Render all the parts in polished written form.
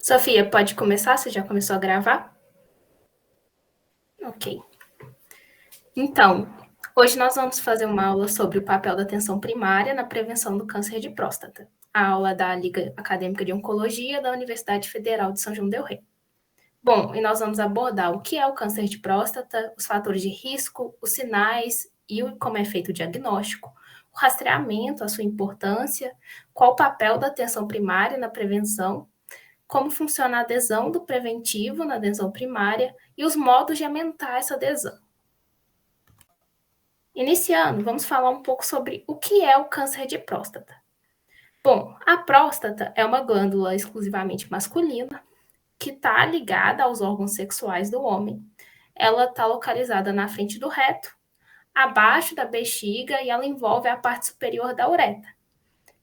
Sofia, pode começar? Você já começou a gravar? Ok. Então, hoje nós vamos fazer uma aula sobre o papel da atenção primária na prevenção do câncer de próstata. A aula da Liga Acadêmica de Oncologia da Universidade Federal de São João del Rei. Bom, e nós vamos abordar o que é o câncer de próstata, os fatores de risco, os sinais e como é feito o diagnóstico, o rastreamento, a sua importância, qual o papel da atenção primária na prevenção, como funciona a adesão do preventivo na adesão primária e os modos de aumentar essa adesão. Iniciando, vamos falar um pouco sobre o que é o câncer de próstata. Bom, a próstata é uma glândula exclusivamente masculina que está ligada aos órgãos sexuais do homem. Ela está localizada na frente do reto, abaixo da bexiga e ela envolve a parte superior da uretra,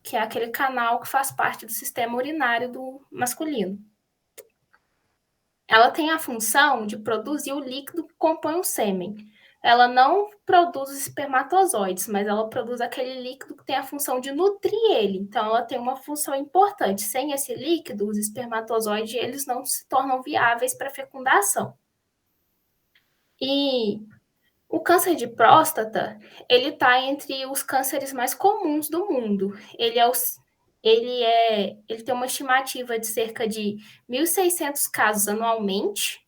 que é aquele canal que faz parte do sistema urinário do masculino. Ela tem a função de produzir o líquido que compõe o sêmen. Ela não produz espermatozoides, mas ela produz aquele líquido que tem a função de nutrir ele. Então, ela tem uma função importante. Sem esse líquido, os espermatozoides eles não se tornam viáveis para fecundação. E o câncer de próstata, ele está entre os cânceres mais comuns do mundo. Ele tem uma estimativa de cerca de 1.600 casos anualmente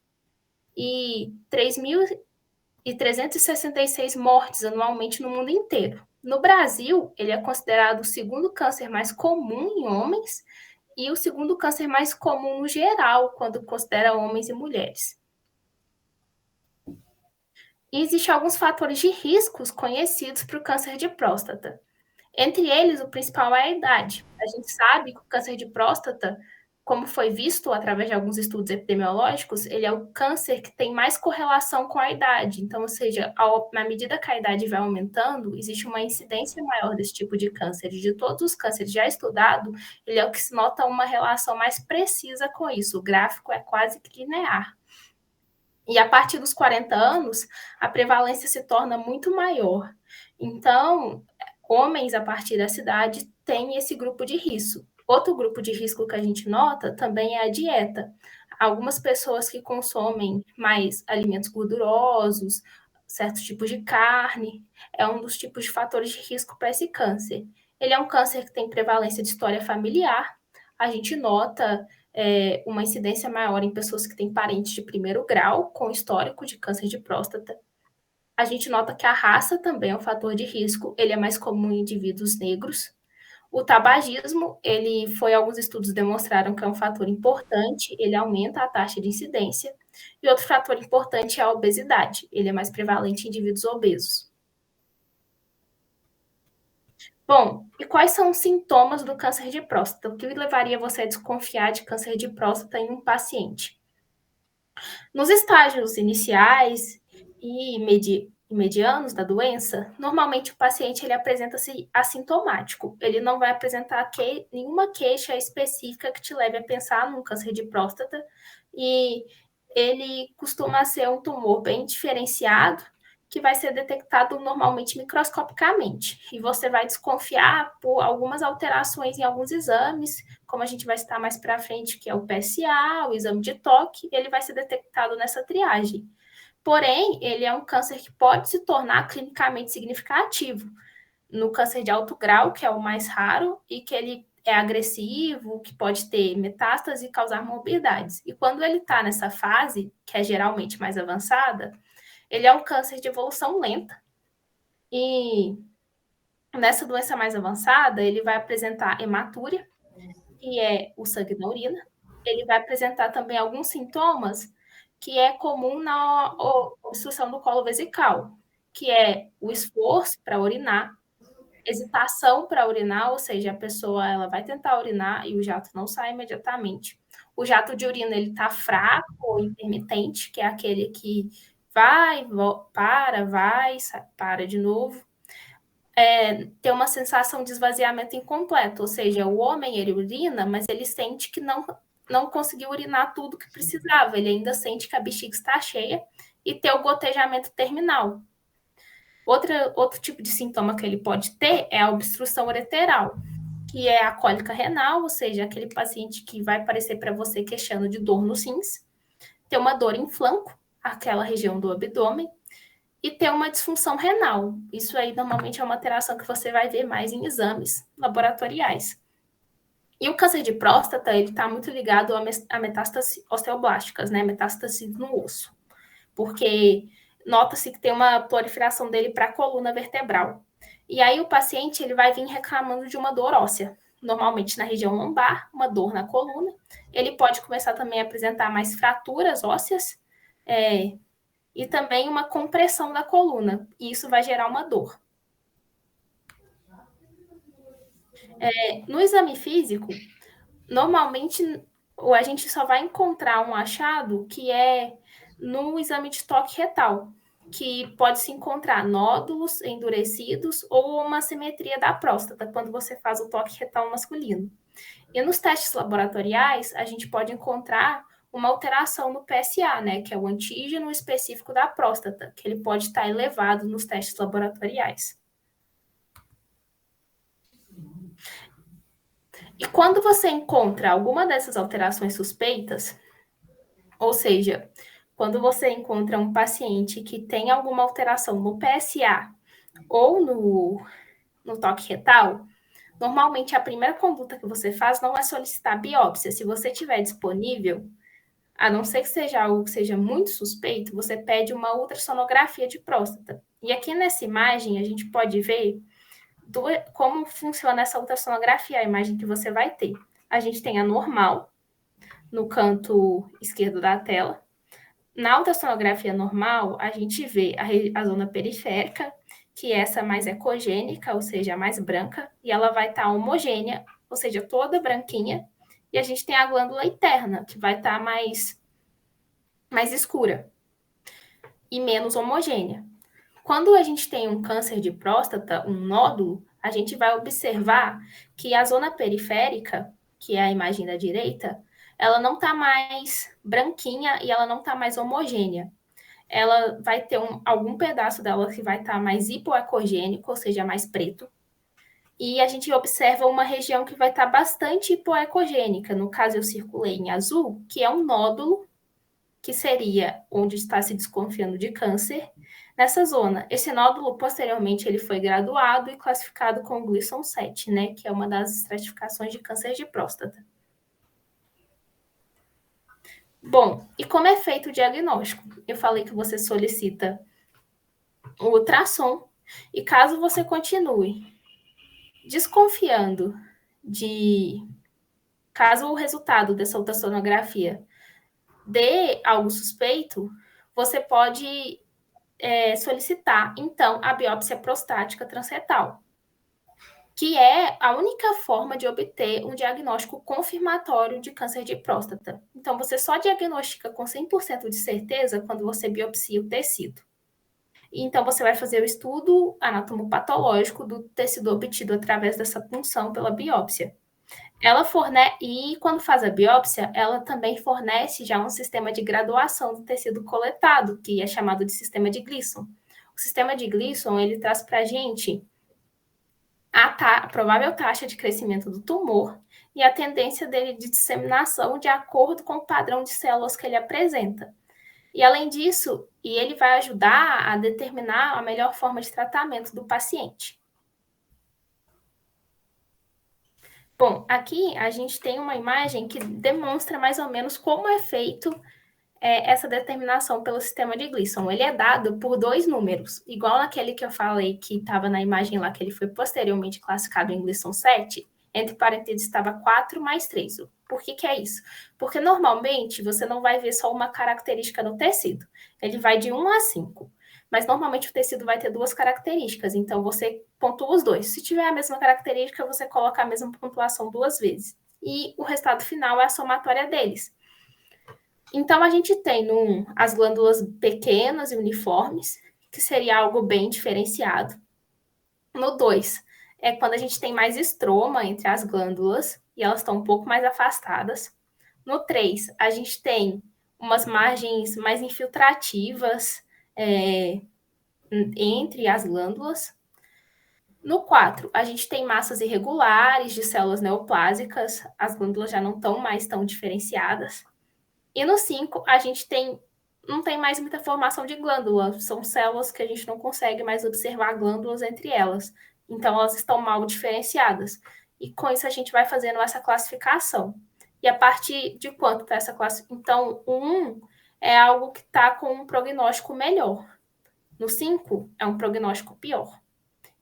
e 3.366 mortes anualmente no mundo inteiro. No Brasil, ele é considerado o segundo câncer mais comum em homens e o segundo câncer mais comum no geral, quando considera homens e mulheres. E existem alguns fatores de riscos conhecidos para o câncer de próstata. Entre eles, o principal é a idade. A gente sabe que o câncer de próstata, como foi visto através de alguns estudos epidemiológicos, ele é o câncer que tem mais correlação com a idade. Então, ou seja, na medida que a idade vai aumentando, existe uma incidência maior desse tipo de câncer. E de todos os cânceres já estudados, ele é o que se nota uma relação mais precisa com isso. O gráfico é quase que linear. E a partir dos 40 anos, a prevalência se torna muito maior. Então, homens a partir dessa idade têm esse grupo de risco. Outro grupo de risco que a gente nota também é a dieta. Algumas pessoas que consomem mais alimentos gordurosos, certos tipos de carne, é um dos tipos de fatores de risco para esse câncer. Ele é um câncer que tem prevalência de história familiar. A gente nota uma incidência maior em pessoas que têm parentes de primeiro grau com histórico de câncer de próstata. A gente nota que a raça também é um fator de risco, ele é mais comum em indivíduos negros. O tabagismo, alguns estudos demonstraram que é um fator importante, ele aumenta a taxa de incidência. E outro fator importante é a obesidade, ele é mais prevalente em indivíduos obesos. Bom, e quais são os sintomas do câncer de próstata? O que levaria você a desconfiar de câncer de próstata em um paciente? Nos estágios iniciais e medianos da doença, normalmente o paciente ele apresenta-se assintomático. Ele não vai apresentar nenhuma queixa específica que te leve a pensar num câncer de próstata e ele costuma ser um tumor bem diferenciado que vai ser detectado normalmente microscopicamente. E você vai desconfiar por algumas alterações em alguns exames, como a gente vai citar mais para frente, que é o PSA, o exame de toque, ele vai ser detectado nessa triagem. Porém, ele é um câncer que pode se tornar clinicamente significativo. No câncer de alto grau, que é o mais raro, e que ele é agressivo, que pode ter metástase e causar morbidades. E quando ele está nessa fase, que é geralmente mais avançada, ele é um câncer de evolução lenta. E nessa doença mais avançada, ele vai apresentar hematúria, que é o sangue na urina. Ele vai apresentar também alguns sintomas que é comum na obstrução do colo vesical, que é o esforço para urinar, hesitação para urinar, ou seja, a pessoa ela vai tentar urinar e o jato não sai imediatamente. O jato de urina ele está fraco ou intermitente, que é aquele que vai, para, vai, para de novo. Ter uma sensação de esvaziamento incompleto, ou seja, o homem ele urina, mas ele sente que não conseguiu urinar tudo que precisava, ele ainda sente que a bexiga está cheia e ter o gotejamento terminal. Outro tipo de sintoma que ele pode ter é a obstrução ureteral, que é a cólica renal, ou seja, aquele paciente que vai aparecer para você queixando de dor nos rins, ter uma dor em flanco, aquela região do abdômen, e ter uma disfunção renal. Isso aí normalmente é uma alteração que você vai ver mais em exames laboratoriais. E o câncer de próstata, ele está muito ligado a metástases osteoblásticas, né? Metástases no osso. Porque nota-se que tem uma proliferação dele para a coluna vertebral. E aí o paciente ele vai vir reclamando de uma dor óssea, normalmente na região lombar, uma dor na coluna. Ele pode começar também a apresentar mais fraturas ósseas e também uma compressão da coluna. E isso vai gerar uma dor. No exame físico, normalmente a gente só vai encontrar um achado que é no exame de toque retal, que pode se encontrar nódulos endurecidos ou uma simetria da próstata, quando você faz o toque retal masculino. E nos testes laboratoriais, a gente pode encontrar uma alteração no PSA, né, que é o antígeno específico da próstata, que ele pode estar elevado nos testes laboratoriais. E quando você encontra alguma dessas alterações suspeitas, ou seja, quando você encontra um paciente que tem alguma alteração no PSA ou no toque retal, normalmente a primeira conduta que você faz não é solicitar biópsia. Se você tiver disponível, a não ser que seja algo que seja muito suspeito, você pede uma ultrassonografia de próstata. E aqui nessa imagem a gente pode ver como funciona essa ultrassonografia, a imagem que você vai ter. A gente tem a normal no canto esquerdo da tela. Na ultrassonografia normal, a gente vê a zona periférica, que é essa mais ecogênica, ou seja, mais branca, e ela vai estar homogênea, ou seja, toda branquinha, e a gente tem a glândula interna, que vai estar mais escura e menos homogênea. Quando a gente tem um câncer de próstata, um nódulo, a gente vai observar que a zona periférica, que é a imagem da direita, ela não está mais branquinha e ela não está mais homogênea. Ela vai ter algum pedaço dela que vai estar mais hipoecogênico, ou seja, mais preto. E a gente observa uma região que vai estar bastante hipoecogênica. No caso, eu circulei em azul, que é um nódulo, que seria onde está se desconfiando de câncer, nessa zona. Esse nódulo, posteriormente, ele foi graduado e classificado com Gleason 7, né, que é uma das estratificações de câncer de próstata. Bom, e como é feito o diagnóstico? Eu falei que você solicita o ultrassom, e caso você continue desconfiando caso o resultado dessa ultrassonografia dê algo suspeito, você pode solicitar, então, a biópsia prostática transretal, que é a única forma de obter um diagnóstico confirmatório de câncer de próstata. Então, você só diagnostica com 100% de certeza quando você biopsia o tecido. Então, você vai fazer o estudo anatomopatológico do tecido obtido através dessa punção pela biópsia. E quando faz a biópsia, ela também fornece já um sistema de graduação do tecido coletado, que é chamado de sistema de Gleason. O sistema de Gleason, ele traz para a gente a provável taxa de crescimento do tumor e a tendência dele de disseminação de acordo com o padrão de células que ele apresenta. E além disso, ele vai ajudar a determinar a melhor forma de tratamento do paciente. Bom, aqui a gente tem uma imagem que demonstra mais ou menos como é feito essa determinação pelo sistema de Gleason. Ele é dado por 2 números, igual naquele que eu falei que estava na imagem lá, que ele foi posteriormente classificado em Gleason 7, entre parênteses estava 4 mais 3. Por que é isso? Porque normalmente você não vai ver só uma característica no tecido. Ele vai de 1 a 5. Mas normalmente o tecido vai ter 2 características, então você pontua os 2. Se tiver a mesma característica, você coloca a mesma pontuação 2 vezes. E o resultado final é a somatória deles. Então, a gente tem as glândulas pequenas e uniformes, que seria algo bem diferenciado. No 2, é quando a gente tem mais estroma entre as glândulas, e elas estão um pouco mais afastadas. No 3, a gente tem umas margens mais infiltrativas entre as glândulas. No 4, a gente tem massas irregulares de células neoplásicas, as glândulas já não estão mais tão diferenciadas. E no 5, a gente não tem mais muita formação de glândula, são células que a gente não consegue mais observar glândulas entre elas. Então, elas estão mal diferenciadas. E com isso, a gente vai fazendo essa classificação. E a partir de quanto está essa classificação? Então, o 1 é algo que está com um prognóstico melhor. No 5, é um prognóstico pior.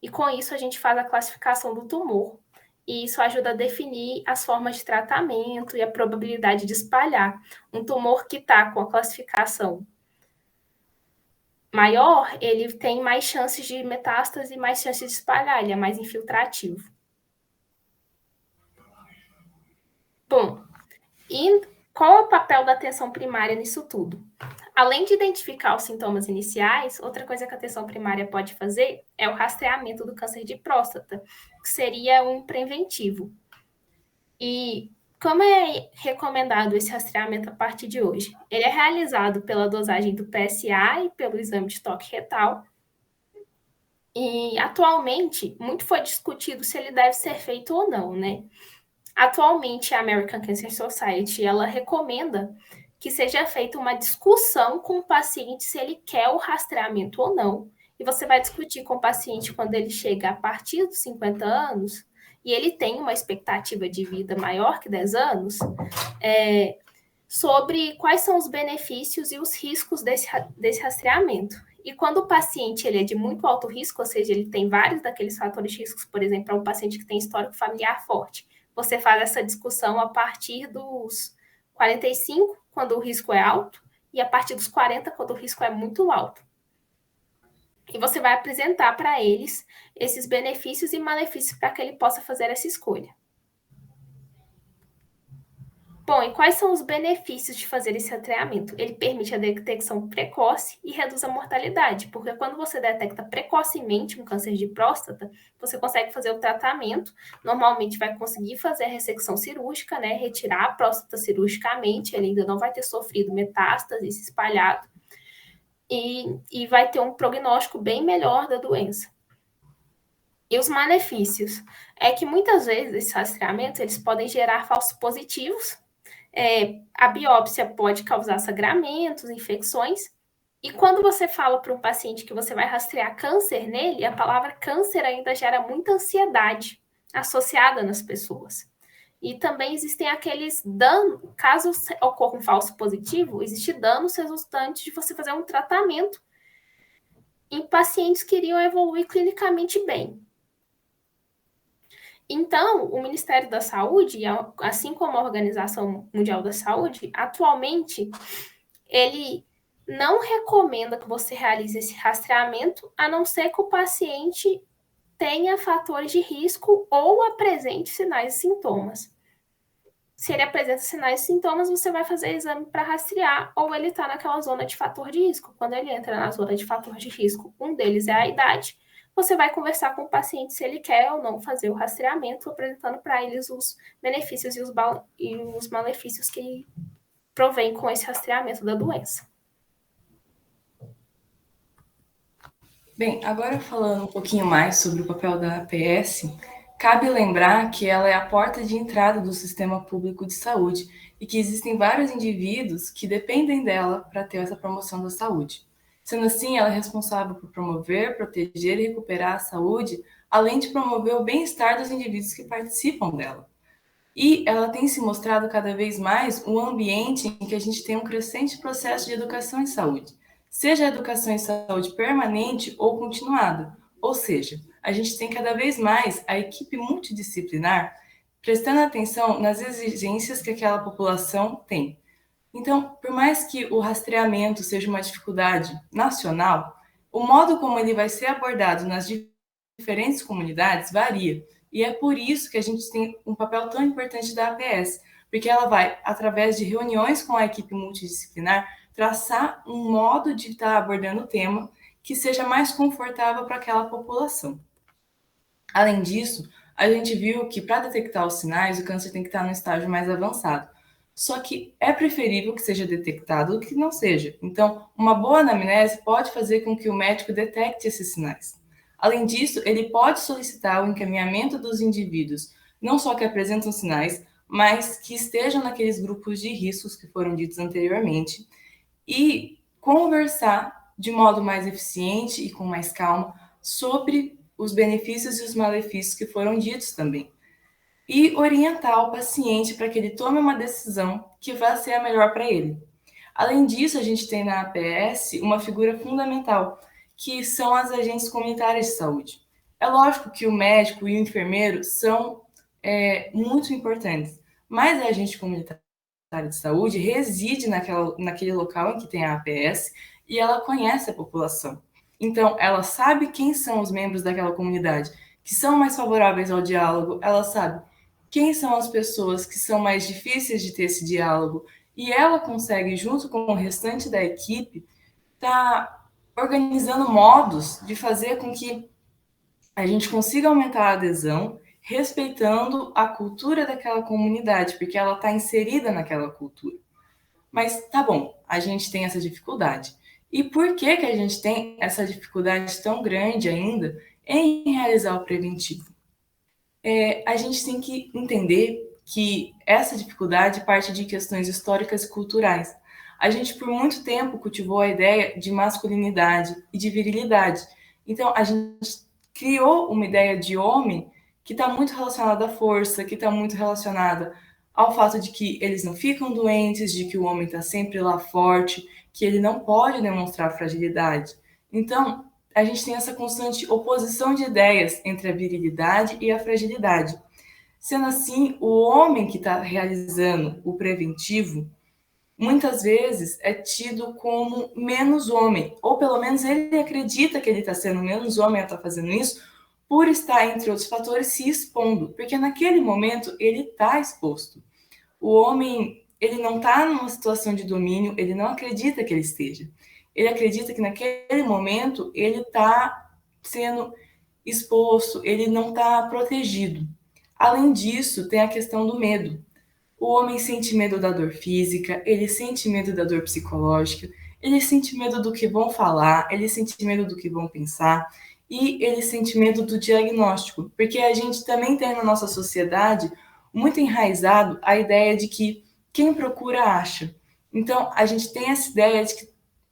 E com isso, a gente faz a classificação do tumor. E isso ajuda a definir as formas de tratamento e a probabilidade de espalhar. Um tumor que está com a classificação maior, ele tem mais chances de metástase e mais chances de espalhar, ele é mais infiltrativo. Bom, e qual é o papel da atenção primária nisso tudo? Além de identificar os sintomas iniciais, outra coisa que a atenção primária pode fazer é o rastreamento do câncer de próstata, que seria um preventivo. E como é recomendado esse rastreamento a partir de hoje? Ele é realizado pela dosagem do PSA e pelo exame de toque retal. E atualmente, muito foi discutido se ele deve ser feito ou não, né? Atualmente, a American Cancer Society, ela recomenda que seja feita uma discussão com o paciente se ele quer o rastreamento ou não. E você vai discutir com o paciente quando ele chega a partir dos 50 anos e ele tem uma expectativa de vida maior que 10 anos, sobre quais são os benefícios e os riscos desse rastreamento. E quando o paciente ele é de muito alto risco, ou seja, ele tem vários daqueles fatores de riscos, por exemplo, é um paciente que tem histórico familiar forte, você faz essa discussão a partir dos 45, quando o risco é alto, e a partir dos 40, quando o risco é muito alto. E você vai apresentar para eles esses benefícios e malefícios para que ele possa fazer essa escolha. Bom, e quais são os benefícios de fazer esse rastreamento? Ele permite a detecção precoce e reduz a mortalidade, porque quando você detecta precocemente um câncer de próstata, você consegue fazer o tratamento, normalmente vai conseguir fazer a ressecção cirúrgica, né, retirar a próstata cirurgicamente, ele ainda não vai ter sofrido metástase, se espalhado, e vai ter um prognóstico bem melhor da doença. E os malefícios é que muitas vezes esses rastreamentos eles podem gerar falsos positivos. A biópsia pode causar sangramentos, infecções. E quando você fala para um paciente que você vai rastrear câncer nele, a palavra câncer ainda gera muita ansiedade associada nas pessoas. E também existem aqueles danos, caso ocorra um falso positivo, existe danos resultantes de você fazer um tratamento em pacientes que iriam evoluir clinicamente bem. Então, o Ministério da Saúde, assim como a Organização Mundial da Saúde, atualmente, ele não recomenda que você realize esse rastreamento, a não ser que o paciente tenha fatores de risco ou apresente sinais e sintomas. Se ele apresenta sinais e sintomas, você vai fazer exame para rastrear, ou ele está naquela zona de fator de risco. Quando ele entra na zona de fator de risco, um deles é a idade, você vai conversar com o paciente se ele quer ou não fazer o rastreamento, apresentando para eles os benefícios e os malefícios que provém com esse rastreamento da doença. Bem, agora falando um pouquinho mais sobre o papel da APS, cabe lembrar que ela é a porta de entrada do sistema público de saúde e que existem vários indivíduos que dependem dela para ter essa promoção da saúde. Sendo assim, ela é responsável por promover, proteger e recuperar a saúde, além de promover o bem-estar dos indivíduos que participam dela. E ela tem se mostrado cada vez mais um ambiente em que a gente tem um crescente processo de educação em saúde, seja a educação em saúde permanente ou continuada. Ou seja, a gente tem cada vez mais a equipe multidisciplinar prestando atenção nas exigências que aquela população tem. Então, por mais que o rastreamento seja uma dificuldade nacional, o modo como ele vai ser abordado nas diferentes comunidades varia. E é por isso que a gente tem um papel tão importante da APS, porque ela vai, através de reuniões com a equipe multidisciplinar, traçar um modo de estar abordando o tema que seja mais confortável para aquela população. Além disso, a gente viu que para detectar os sinais, o câncer tem que estar no estágio mais avançado. Só que é preferível que seja detectado do que não seja. Então, uma boa anamnese pode fazer com que o médico detecte esses sinais. Além disso, ele pode solicitar o encaminhamento dos indivíduos, não só que apresentam sinais, mas que estejam naqueles grupos de riscos que foram ditos anteriormente, e conversar de modo mais eficiente e com mais calma sobre os benefícios e os malefícios que foram ditos também. E orientar o paciente para que ele tome uma decisão que vá ser a melhor para ele. Além disso, a gente tem na APS uma figura fundamental, que são as agentes comunitárias de saúde. É lógico que o médico e o enfermeiro são muito importantes, mas a agente comunitária de saúde reside naquele local em que tem a APS e ela conhece a população. Então, ela sabe quem são os membros daquela comunidade que são mais favoráveis ao diálogo, ela sabe quem são as pessoas que são mais difíceis de ter esse diálogo, e ela consegue, junto com o restante da equipe, estar organizando modos de fazer com que a gente consiga aumentar a adesão, respeitando a cultura daquela comunidade, porque ela está inserida naquela cultura. Mas tá bom, a gente tem essa dificuldade. E por que a gente tem essa dificuldade tão grande ainda em realizar o preventivo? A gente tem que entender que essa dificuldade parte de questões históricas e culturais. A gente, por muito tempo, cultivou a ideia de masculinidade e de virilidade. Então, a gente criou uma ideia de homem que está muito relacionada à força, que está muito relacionada ao fato de que eles não ficam doentes, de que o homem está sempre lá forte, que ele não pode demonstrar fragilidade. Então, a gente tem essa constante oposição de ideias entre a virilidade e a fragilidade. Sendo assim, o homem que está realizando o preventivo, muitas vezes é tido como menos homem, ou pelo menos ele acredita que ele está sendo menos homem ao estar fazendo isso, por estar, entre outros fatores, se expondo, porque naquele momento ele está exposto. O homem, ele não está numa situação de domínio, ele não acredita que ele esteja. Ele acredita que naquele momento ele está sendo exposto, ele não está protegido. Além disso, tem a questão do medo. O homem sente medo da dor física, ele sente medo da dor psicológica, ele sente medo do que vão falar, ele sente medo do que vão pensar e ele sente medo do diagnóstico, porque a gente também tem na nossa sociedade muito enraizado a ideia de que quem procura acha. Então, a gente tem essa ideia de que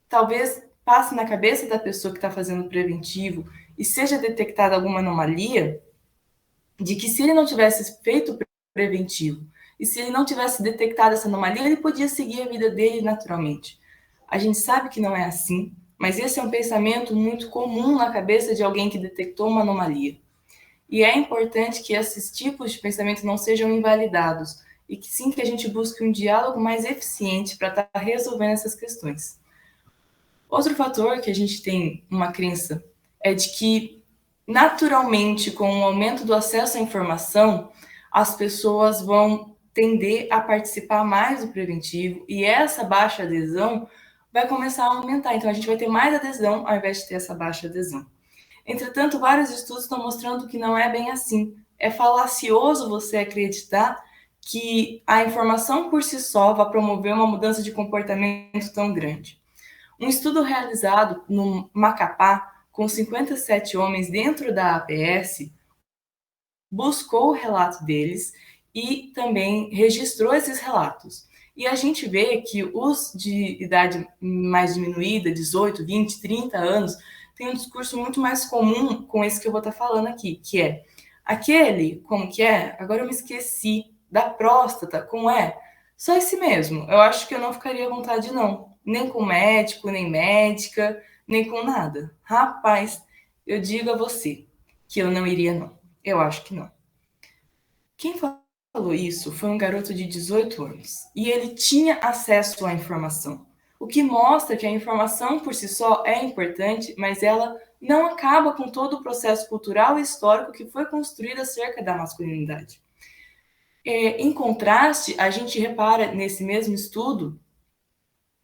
talvez passe na cabeça da pessoa que está fazendo preventivo e seja detectada alguma anomalia, de que se ele não tivesse feito o preventivo e se ele não tivesse detectado essa anomalia, ele podia seguir a vida dele naturalmente. A gente sabe que não é assim, mas esse é um pensamento muito comum na cabeça de alguém que detectou uma anomalia. E é importante que esses tipos de pensamento não sejam invalidados e que sim que a gente busque um diálogo mais eficiente para estar resolvendo essas questões. Outro fator que a gente tem uma crença é de que, naturalmente, com o aumento do acesso à informação, as pessoas vão tender a participar mais do preventivo e essa baixa adesão vai começar a aumentar. Então, a gente vai ter mais adesão ao invés de ter essa baixa adesão. Entretanto, vários estudos estão mostrando que não é bem assim. É falacioso você acreditar que a informação por si só vai promover uma mudança de comportamento tão grande. Um estudo realizado no Macapá, com 57 homens dentro da APS, buscou o relato deles e também registrou esses relatos. E a gente vê que os de idade mais diminuída, 18, 20, 30 anos, têm um discurso muito mais comum com esse que eu vou estar falando aqui, que é aquele, como que é? Agora eu me esqueci, da próstata, como é? Só esse mesmo. Eu acho que eu não ficaria à vontade, não. Nem com médico, nem médica, nem com nada. Rapaz, eu digo a você que eu não iria, não. Eu acho que não. Quem falou isso foi um garoto de 18 anos. E ele tinha acesso à informação. O que mostra que a informação por si só é importante, mas ela não acaba com todo o processo cultural e histórico que foi construído acerca da masculinidade. Em contraste, a gente repara nesse mesmo estudo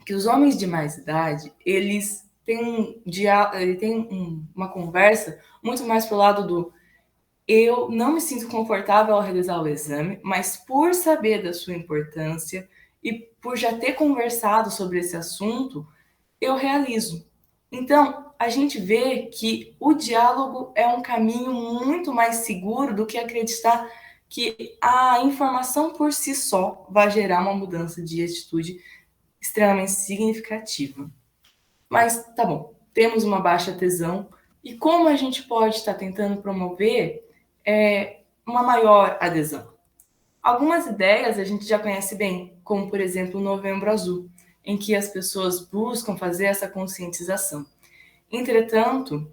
que os homens de mais idade, eles têm, uma conversa muito mais pro lado do eu não me sinto confortável ao realizar o exame, mas por saber da sua importância e por já ter conversado sobre esse assunto, eu realizo. Então, a gente vê que o diálogo é um caminho muito mais seguro do que acreditar que a informação por si só vai gerar uma mudança de atitude extremamente significativa. Mas tá bom, temos uma baixa tesão, e como a gente pode estar tentando promover uma maior adesão? Algumas ideias a gente já conhece bem, como por exemplo o Novembro Azul, em que as pessoas buscam fazer essa conscientização. Entretanto,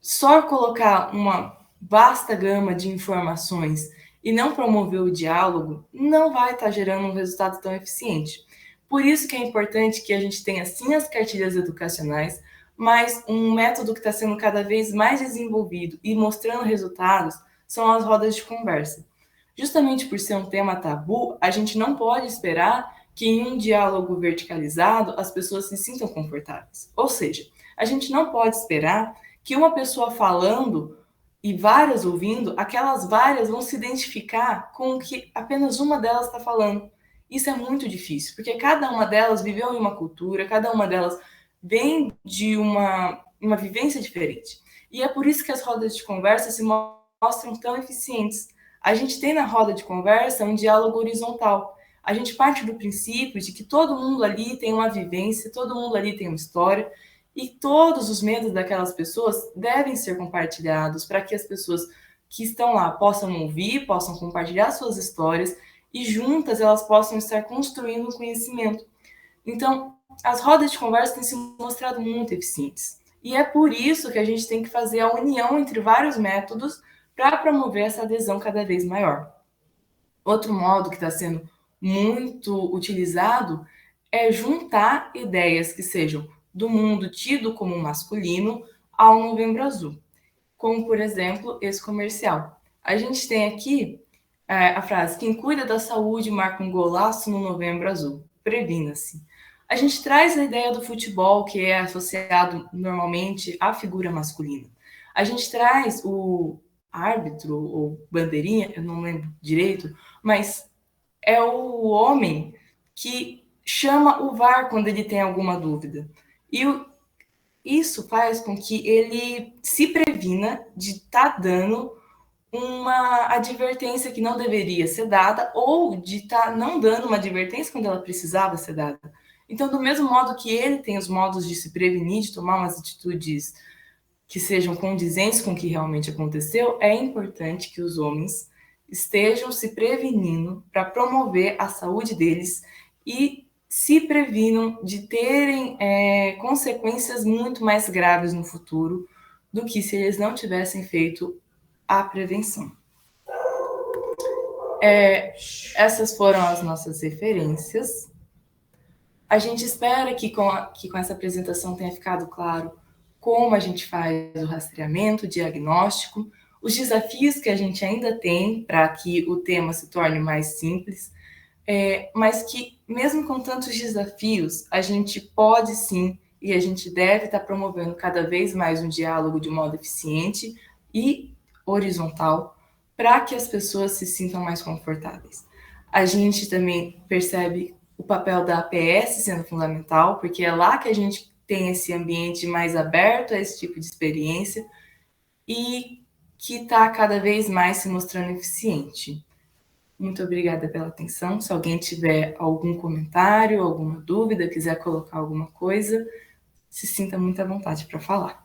só colocar uma vasta gama de informações e não promover o diálogo não vai estar gerando um resultado tão eficiente. Por isso que é importante que a gente tenha sim as cartilhas educacionais, mas um método que está sendo cada vez mais desenvolvido e mostrando resultados são as rodas de conversa. Justamente por ser um tema tabu, a gente não pode esperar que em um diálogo verticalizado as pessoas se sintam confortáveis. Ou seja, a gente não pode esperar que uma pessoa falando e várias ouvindo, aquelas várias vão se identificar com o que apenas uma delas está falando. Isso é muito difícil, porque cada uma delas viveu em uma cultura, cada uma delas vem de uma vivência diferente. E é por isso que as rodas de conversa se mostram tão eficientes. A gente tem na roda de conversa um diálogo horizontal. A gente parte do princípio de que todo mundo ali tem uma vivência, todo mundo ali tem uma história, e todos os medos daquelas pessoas devem ser compartilhados para que as pessoas que estão lá possam ouvir, possam compartilhar suas histórias e juntas elas possam estar construindo um conhecimento. Então, as rodas de conversa têm se mostrado muito eficientes. E é por isso que a gente tem que fazer a união entre vários métodos para promover essa adesão cada vez maior. Outro modo que está sendo muito utilizado é juntar ideias que sejam do mundo tido como masculino ao Novembro Azul, como, por exemplo, esse comercial. A gente tem aqui a frase: quem cuida da saúde marca um golaço no Novembro Azul, previna-se. A gente traz a ideia do futebol, que é associado normalmente à figura masculina. A gente traz o árbitro ou bandeirinha, eu não lembro direito, mas é o homem que chama o VAR quando ele tem alguma dúvida. E isso faz com que ele se previna de estar dando uma advertência que não deveria ser dada ou de estar não dando uma advertência quando ela precisava ser dada. Então, do mesmo modo que ele tem os modos de se prevenir, de tomar umas atitudes que sejam condizentes com o que realmente aconteceu, é importante que os homens estejam se prevenindo para promover a saúde deles e se previnam de terem consequências muito mais graves no futuro do que se eles não tivessem feito a prevenção. Essas foram as nossas referências. A gente espera que com essa apresentação tenha ficado claro como a gente faz o rastreamento, o diagnóstico, os desafios que a gente ainda tem para que o tema se torne mais simples, mas que, mesmo com tantos desafios, a gente pode sim e a gente deve estar promovendo cada vez mais um diálogo de modo eficiente e horizontal para que as pessoas se sintam mais confortáveis. A gente também percebe o papel da APS sendo fundamental, porque é lá que a gente tem esse ambiente mais aberto a esse tipo de experiência e que está cada vez mais se mostrando eficiente. Muito obrigada pela atenção. Se alguém tiver algum comentário, alguma dúvida, quiser colocar alguma coisa, se sinta muito à vontade para falar.